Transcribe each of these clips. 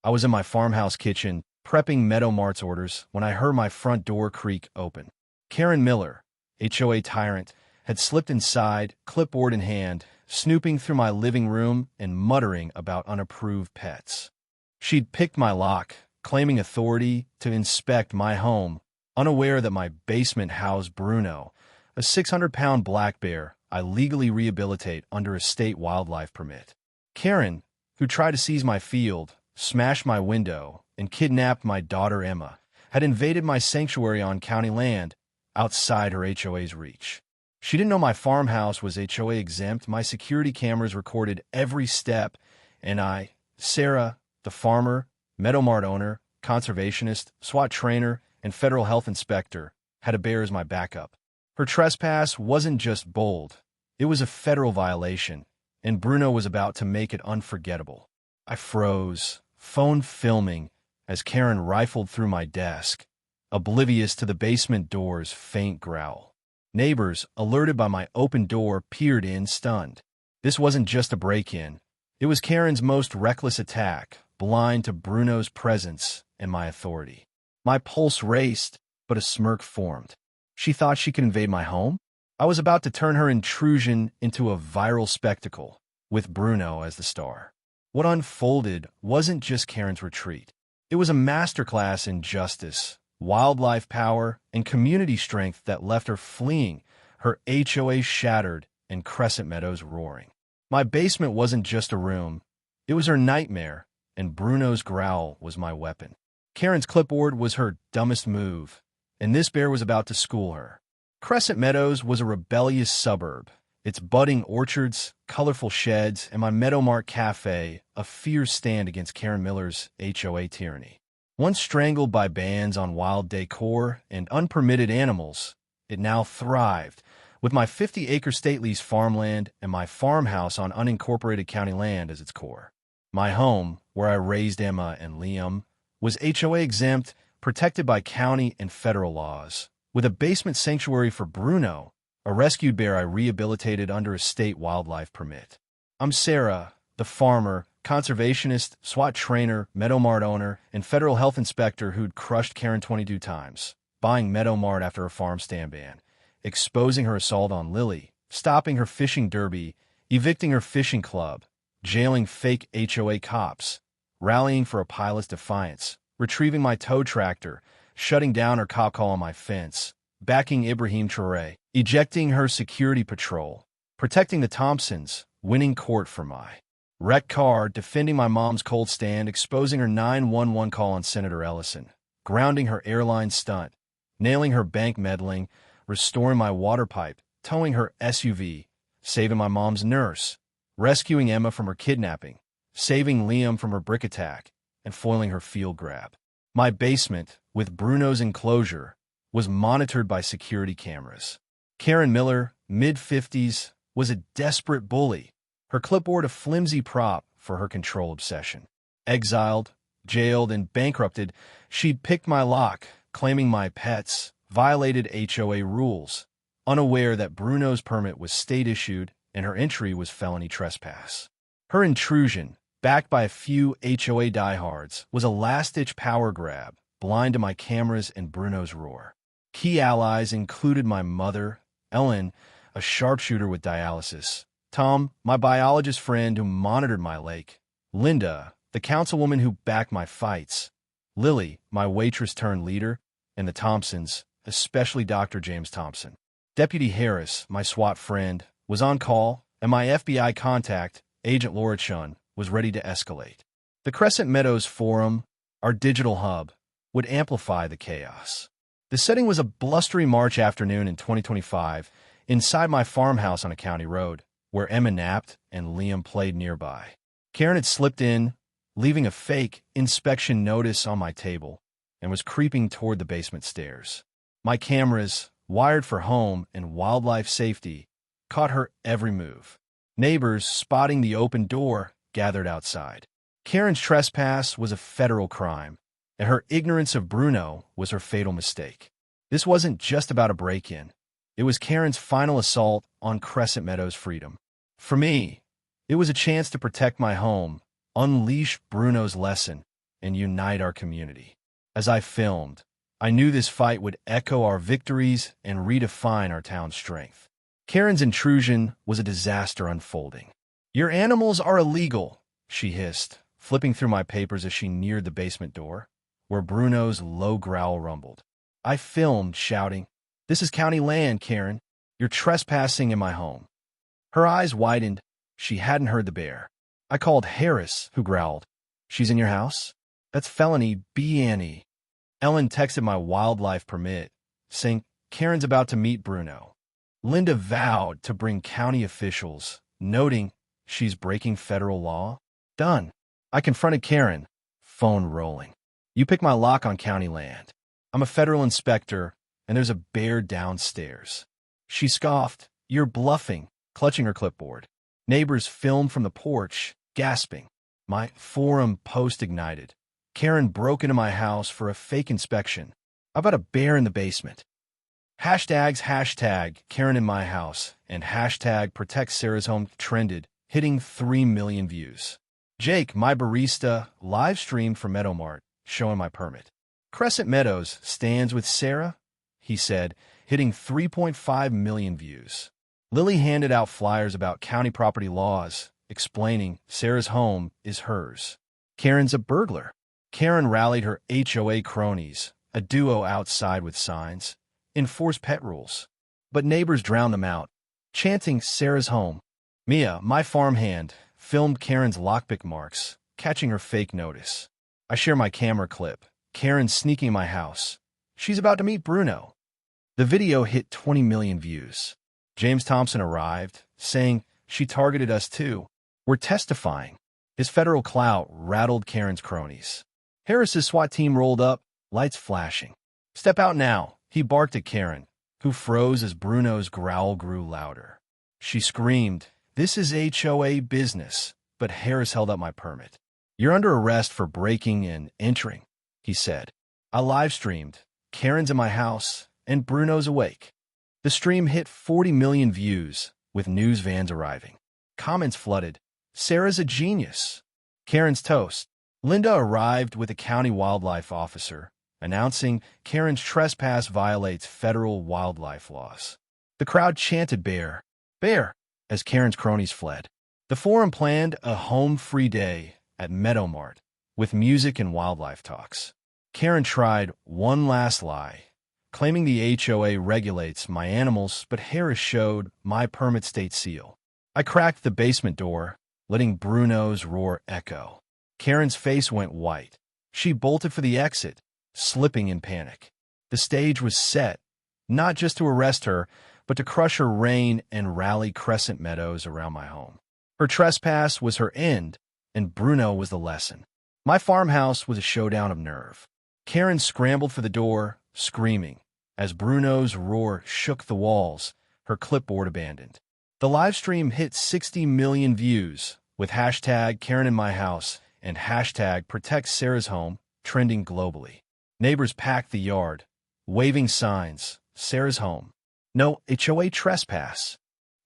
I was in my farmhouse kitchen, prepping Meadow Mart's orders, when I heard my front door creak open. Karen Miller, HOA tyrant, had slipped inside, clipboard in hand, snooping through my living room and muttering about unapproved pets. She'd picked my lock, claiming authority to inspect my home, unaware that my basement housed Bruno, a 600-pound black bear I legally rehabilitate under a state wildlife permit. Karen, who tried to seize my field, smashed my window, and kidnapped my daughter Emma, had invaded my sanctuary on county land outside her HOA's reach. She didn't know my farmhouse was HOA exempt. My security cameras recorded every step, and I, Sarah, the farmer, Meadow Mart owner, conservationist, SWAT trainer, and federal health inspector, had a bear as my backup. Her trespass wasn't just bold, it was a federal violation, and Bruno was about to make it unforgettable. I froze, phone filming, as Karen rifled through my desk, oblivious to the basement door's faint growl. Neighbors, alerted by my open door, peered in, stunned. This wasn't just a break-in. It was Karen's most reckless attack, blind to Bruno's presence and my authority. My pulse raced, but a smirk formed. She thought she could invade my home? I was about to turn her intrusion into a viral spectacle, with Bruno as the star. What unfolded wasn't just Karen's retreat. It was a masterclass in justice, wildlife power, and community strength that left her fleeing, her HOA shattered, and Crescent Meadows roaring. My basement wasn't just a room. It was her nightmare, and Bruno's growl was my weapon. Karen's clipboard was her dumbest move, and this bear was about to school her. Crescent Meadows was a rebellious suburb, its budding orchards, colorful sheds, and my Meadow Mart cafe a fierce stand against Karen Miller's HOA tyranny. Once strangled by bans on wild decor and unpermitted animals, it now thrived, with my 50-acre state lease farmland and my farmhouse on unincorporated county land as its core. My home, where I raised Emma and Liam, was HOA exempt, protected by county and federal laws, with a basement sanctuary for Bruno, a rescued bear I rehabilitated under a state wildlife permit. I'm Sarah, the farmer, conservationist, SWAT trainer, Meadow Mart owner, and federal health inspector who'd crushed Karen 22 times, buying Meadow Mart after a farm stand ban, exposing her assault on Lily, stopping her fishing derby, evicting her fishing club, jailing fake HOA cops, rallying for a pilot's defiance, retrieving my tow tractor, shutting down her cop call on my fence, backing Ibrahim Traore, ejecting her security patrol, protecting the Thompsons, winning court for my wrecked car, defending my mom's cold stand, exposing her 911 call on Senator Ellison, grounding her airline stunt, nailing her bank meddling, restoring my water pipe, towing her SUV, saving my mom's nurse, rescuing Emma from her kidnapping, saving Liam from her brick attack, and foiling her field grab. My basement, with Bruno's enclosure, was monitored by security cameras. Karen Miller, mid-50s, was a desperate bully, her clipboard a flimsy prop for her control obsession. Exiled, jailed, and bankrupted, she'd picked my lock, claiming my pets, violated HOA rules, unaware that Bruno's permit was state-issued and her entry was felony trespass. Her intrusion, backed by a few HOA diehards, was a last-ditch power grab, blind to my cameras and Bruno's roar. Key allies included my mother, Ellen, a sharpshooter with dialysis, Tom, my biologist friend who monitored my lake, Linda, the councilwoman who backed my fights, Lily, my waitress-turned-leader, and the Thompsons, especially Dr. James Thompson. Deputy Harris, my SWAT friend, was on call, and my FBI contact, Agent Laura Chun, was ready to escalate. The Crescent Meadows Forum, our digital hub, would amplify the chaos. The setting was a blustery March afternoon in 2025, inside my farmhouse on a county road, where Emma napped and Liam played nearby. Karen had slipped in, leaving a fake inspection notice on my table, and was creeping toward the basement stairs. My cameras, wired for home and wildlife safety, caught her every move. Neighbors, spotting the open door, gathered outside. Karen's trespass was a federal crime, and her ignorance of Bruno was her fatal mistake. This wasn't just about a break-in. It was Karen's final assault on Crescent Meadows' freedom. For me, it was a chance to protect my home, unleash Bruno's lesson, and unite our community. As I filmed, I knew this fight would echo our victories and redefine our town's strength. Karen's intrusion was a disaster unfolding. "Your animals are illegal," she hissed, flipping through my papers as she neared the basement door, where Bruno's low growl rumbled. I filmed, shouting, "This is county land, Karen. You're trespassing in my home." Her eyes widened. She hadn't heard the bear. I called Harris, who growled, "She's in your house? That's felony B&E." Ellen texted my wildlife permit, saying, "Karen's about to meet Bruno." Linda vowed to bring county officials, noting she's breaking federal law. Done. I confronted Karen, phone rolling. "You pick my lock on county land. I'm a federal inspector, and there's a bear downstairs." She scoffed, "You're bluffing," clutching her clipboard. Neighbors filmed from the porch, gasping. My forum post ignited. Karen broke into my house for a fake inspection. I've got a bear in the basement. Hashtags Karen in my house and hashtag protect Sarah's home trended, hitting 3 million views. Jake, my barista, live streamed for Meadowmart, showing my permit. "Crescent Meadows stands with Sarah," he said, hitting 3.5 million views. Lily handed out flyers about county property laws, explaining Sarah's home is hers. Karen's a burglar. Karen rallied her HOA cronies, a duo outside with signs, enforce pet rules. But neighbors drowned them out, chanting Sarah's home. Mia, my farmhand, filmed Karen's lockpick marks, catching her fake notice. I share my camera clip. Karen sneaking in my house. She's about to meet Bruno. The video hit 20 million views. James Thompson arrived, saying, "She targeted us too. We're testifying." His federal clout rattled Karen's cronies. Harris's SWAT team rolled up, lights flashing. "Step out now," he barked at Karen, who froze as Bruno's growl grew louder. She screamed, "This is HOA business," but Harris held up my permit. "You're under arrest for breaking and entering," he said. I live-streamed, "Karen's in my house, and Bruno's awake." The stream hit 40 million views, with news vans arriving. Comments flooded. "Sarah's a genius." Karen's toast. Linda arrived with a county wildlife officer, announcing Karen's trespass violates federal wildlife laws. The crowd chanted "Bear, bear," as Karen's cronies fled. The forum planned a home-free day at Meadowmart, with music and wildlife talks. Karen tried one last lie, claiming the HOA regulates my animals, but Harris showed my permit state seal. I cracked the basement door, letting Bruno's roar echo. Karen's face went white. She bolted for the exit, slipping in panic. The stage was set, not just to arrest her, but to crush her reign and rally Crescent Meadows around my home. Her trespass was her end, and Bruno was the lesson. My farmhouse was a showdown of nerve. Karen scrambled for the door, screaming, as Bruno's roar shook the walls, her clipboard abandoned. The live stream hit 60 million views, with hashtag Karen in my house and hashtag protect Sarah's home trending globally. Neighbors packed the yard, waving signs, "Sarah's home. No HOA trespass."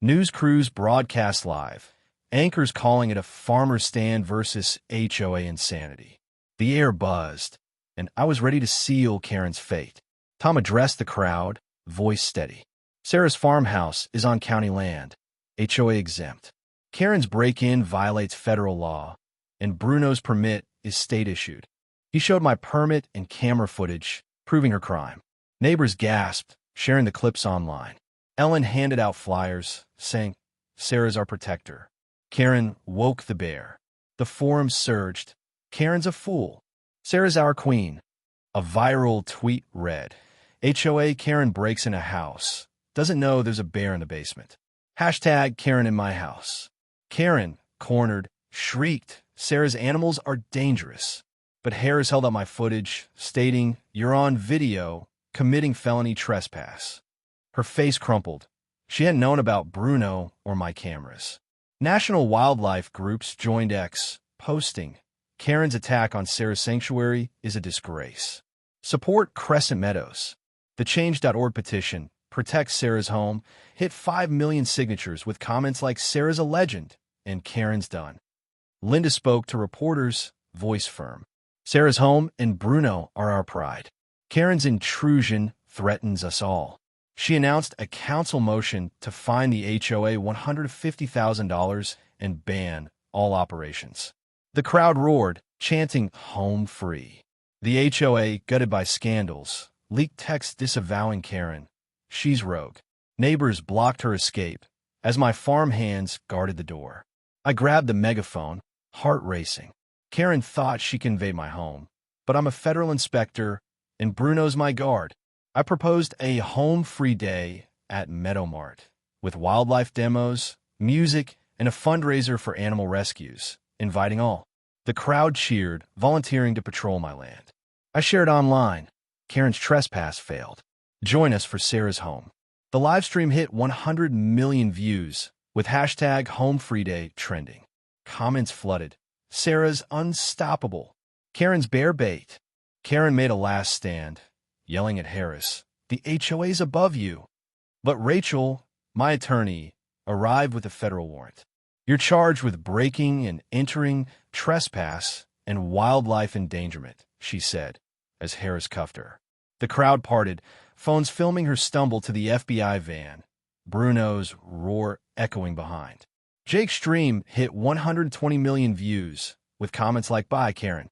News crews broadcast live, anchors calling it a farmer stand versus HOA insanity. The air buzzed, and I was ready to seal Karen's fate. Tom addressed the crowd, voice steady. "Sarah's farmhouse is on county land, HOA exempt. Karen's break-in violates federal law, and Bruno's permit is state-issued." He showed my permit and camera footage, proving her crime. Neighbors gasped, sharing the clips online. Ellen handed out flyers, saying, "Sarah's our protector." Karen woke the bear. The forum surged. "Karen's a fool. Sarah's our queen." A viral tweet read, "HOA Karen breaks in a house. Doesn't know there's a bear in the basement. Hashtag Karen in my house." Karen, cornered, shrieked, "Sarah's animals are dangerous." But Harris held up my footage, stating, "You're on video, committing felony trespass." Her face crumpled. She hadn't known about Bruno or my cameras. National wildlife groups joined X, posting, "Karen's attack on Sarah's sanctuary is a disgrace. Support Crescent Meadows." The Change.org petition, "Protect Sarah's Home," hit 5 million signatures with comments like "Sarah's a legend" and "Karen's done." Linda spoke to reporters, voice firm. Sarah's home and Bruno are our pride. Karen's intrusion threatens us all. She announced a council motion to fine the HOA $150,000 and ban all operations. The crowd roared, chanting, "Home free." The HOA, gutted by scandals, leaked texts disavowing Karen. She's rogue. Neighbors blocked her escape as my farm hands guarded the door. I grabbed the megaphone, heart racing. Karen thought she could invade my home, but I'm a federal inspector and Bruno's my guard. I proposed a home-free day at Meadow Mart with wildlife demos, music, and a fundraiser for animal rescues, inviting all. The crowd cheered, volunteering to patrol my land. I shared online. Karen's trespass failed. Join us for Sarah's home. The live stream hit 100 million views, with hashtag HomeFreeDay trending. Comments flooded. Sarah's unstoppable. Karen's bear bait. Karen made a last stand, yelling at Harris, "The HOA's above you." But Rachel, my attorney, arrived with a federal warrant. "You're charged with breaking and entering, trespass, and wildlife endangerment," she said, as Harris cuffed her. The crowd parted, phones filming her stumble to the FBI van, Bruno's roar echoing behind. Jake's stream hit 120 million views, with comments like, "Bye, Karen."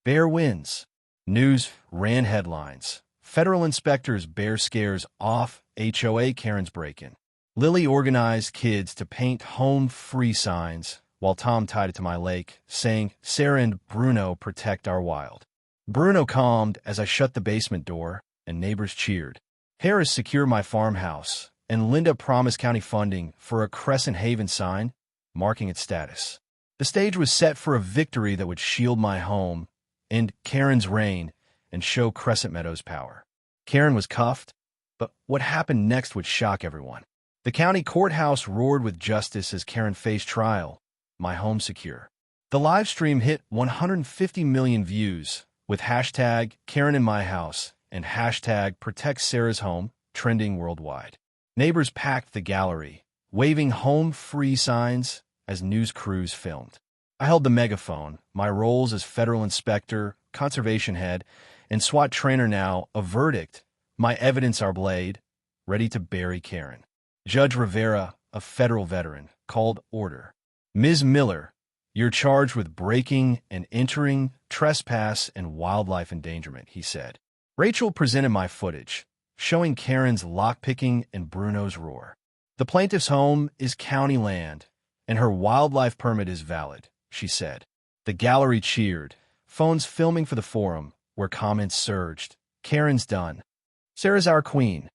Bear wins. News ran headlines. Federal inspectors bear scares off HOA Karen's break-in. Lily organized kids to paint home-free signs, while Tom tied it to my lake, saying, "Sarah and Bruno protect our wild." Bruno calmed as I shut the basement door, and neighbors cheered. Harris secured my farmhouse, and Linda promised county funding for a Crescent Haven sign, marking its status. The stage was set for a victory that would shield my home, end Karen's reign, and show Crescent Meadows' power. Karen was cuffed, but what happened next would shock everyone. The county courthouse roared with justice as Karen faced trial, my home secure. The live stream hit 150 million views, with hashtag Karen in my house and hashtag Protect Sarah's Home trending worldwide. Neighbors packed the gallery, waving home-free signs as news crews filmed. I held the megaphone, my roles as federal inspector, conservation head, and SWAT trainer now, a verdict, my evidence our blade, ready to bury Karen. Judge Rivera, a federal veteran, called order. "Ms. Miller, you're charged with breaking and entering, trespass, and wildlife endangerment," he said. Rachel presented my footage, showing Karen's lockpicking and Bruno's roar. "The plaintiff's home is county land, and her wildlife permit is valid," she said. The gallery cheered, phones filming for the forum, where comments surged. "Karen's done. Sarah's our queen."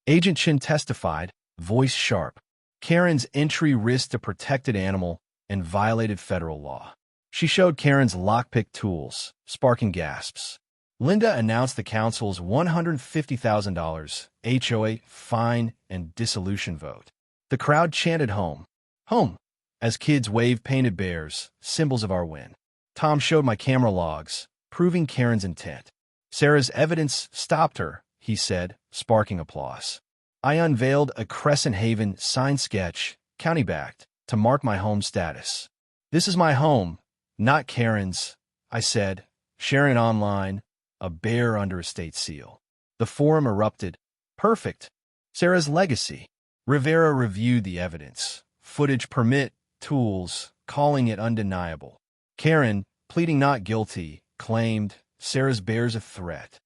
Agent Chin testified, voice sharp. Karen's entry risked a protected animal and violated federal law. She showed Karen's lockpick tools, sparking gasps. Linda announced the council's $150,000 HOA fine and dissolution vote. The crowd chanted "Home, home," as kids waved painted bears, symbols of our win. Tom showed my camera logs, proving Karen's intent. "Sarah's evidence stopped her," he said, sparking applause. I unveiled a Crescent Haven sign sketch, county-backed, to mark my home status. "This is my home, not Karen's," I said, sharing it online, a bear under a state seal. The forum erupted. "Perfect. Sarah's legacy." Rivera reviewed the evidence, footage, permit, tools, calling it undeniable. Karen, pleading not guilty, claimed Sarah's bears a threat.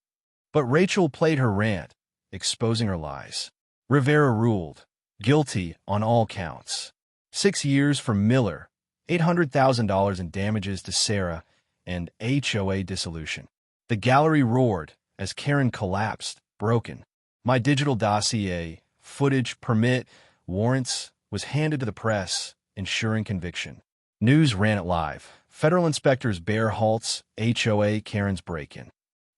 But Rachel played her rant, exposing her lies. Rivera ruled, guilty on all counts. 6 years for Miller, $800,000 in damages to Sarah, and HOA dissolution. The gallery roared as Karen collapsed, broken. My digital dossier, footage, permit, warrants, was handed to the press, ensuring conviction. News ran it live. Federal inspectors bear halts, HOA Karen's break-in.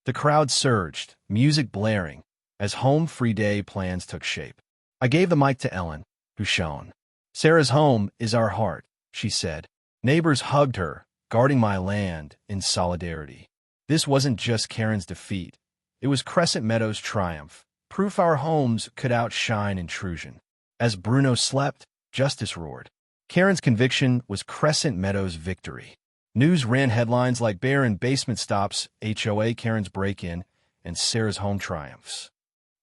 The crowd surged, music blaring, as Home Free Day plans took shape. I gave the mic to Ellen, who shone. "Sarah's home is our heart," she said. Neighbors hugged her, guarding my land in solidarity. This wasn't just Karen's defeat. It was Crescent Meadows' triumph, proof our homes could outshine intrusion. As Bruno slept, justice roared. Karen's conviction was Crescent Meadows' victory. News ran headlines like Bear in Basement Stops HOA Karen's Break-In and Sarah's Home Triumphs.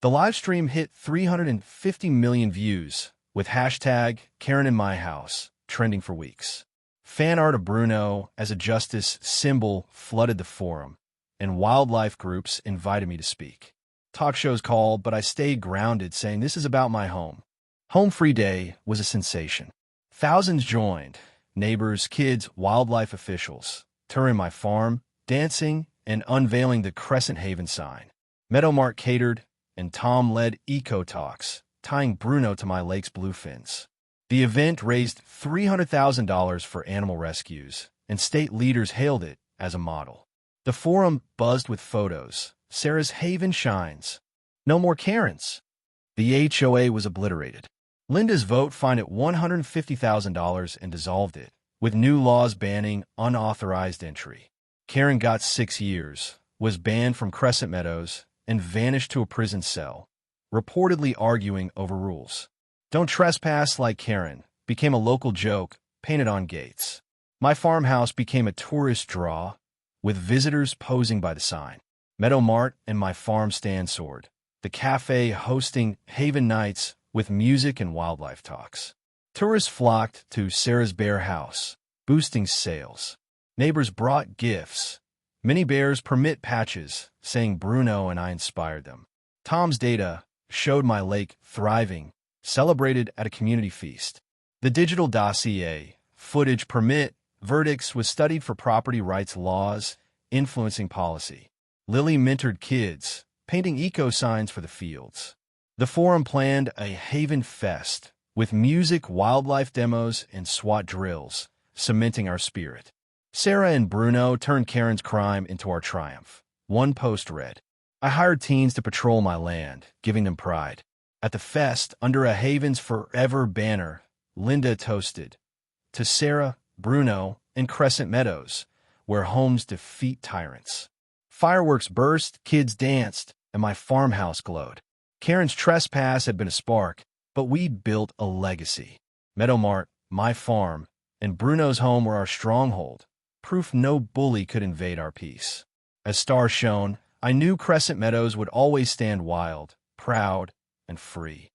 The live stream hit 350 million views, with hashtag Karen in My House trending for weeks. Fan art of Bruno as a justice symbol flooded the forum, and wildlife groups invited me to speak. Talk shows called, but I stayed grounded, saying this is about my home. Home Free Day was a sensation. Thousands joined, neighbors, kids, wildlife officials, touring my farm, dancing, and unveiling the Crescent Haven sign. Meadowmark catered, and Tom led eco talks, tying Bruno to my lake's bluefins. The event raised $300,000 for animal rescues, and state leaders hailed it as a model. The forum buzzed with photos. Sarah's haven shines. No more Karens. The HOA was obliterated. Linda's vote fined it $150,000 and dissolved it, with new laws banning unauthorized entry. Karen got 6 years, was banned from Crescent Meadows, and vanished to a prison cell, reportedly arguing over rules. Don't trespass like Karen became a local joke painted on gates. My farmhouse became a tourist draw, with visitors posing by the sign. Meadow Mart and my farm stand soared, the cafe hosting Haven nights with music and wildlife talks. Tourists flocked to Sarah's Bear House, boosting sales. Neighbors brought gifts. Many bears permit patches, saying Bruno and I inspired them. Tom's data showed my lake thriving, celebrated at a community feast. The digital dossier, footage permit, verdicts was studied for property rights laws, influencing policy. Lily mentored kids, painting eco signs for the fields. The forum planned a Haven Fest, with music, wildlife demos, and SWAT drills, cementing our spirit. Sarah and Bruno turned Karen's crime into our triumph. One post read, I hired teens to patrol my land, giving them pride. At the fest, under a Haven's Forever banner, Linda toasted, to Sarah, Bruno, and Crescent Meadows, where homes defeat tyrants. Fireworks burst, kids danced, and my farmhouse glowed. Karen's trespass had been a spark, but we built a legacy. Meadow Mart, my farm, and Bruno's home were our stronghold, proof no bully could invade our peace. As stars shone, I knew Crescent Meadows would always stand wild, proud, and free.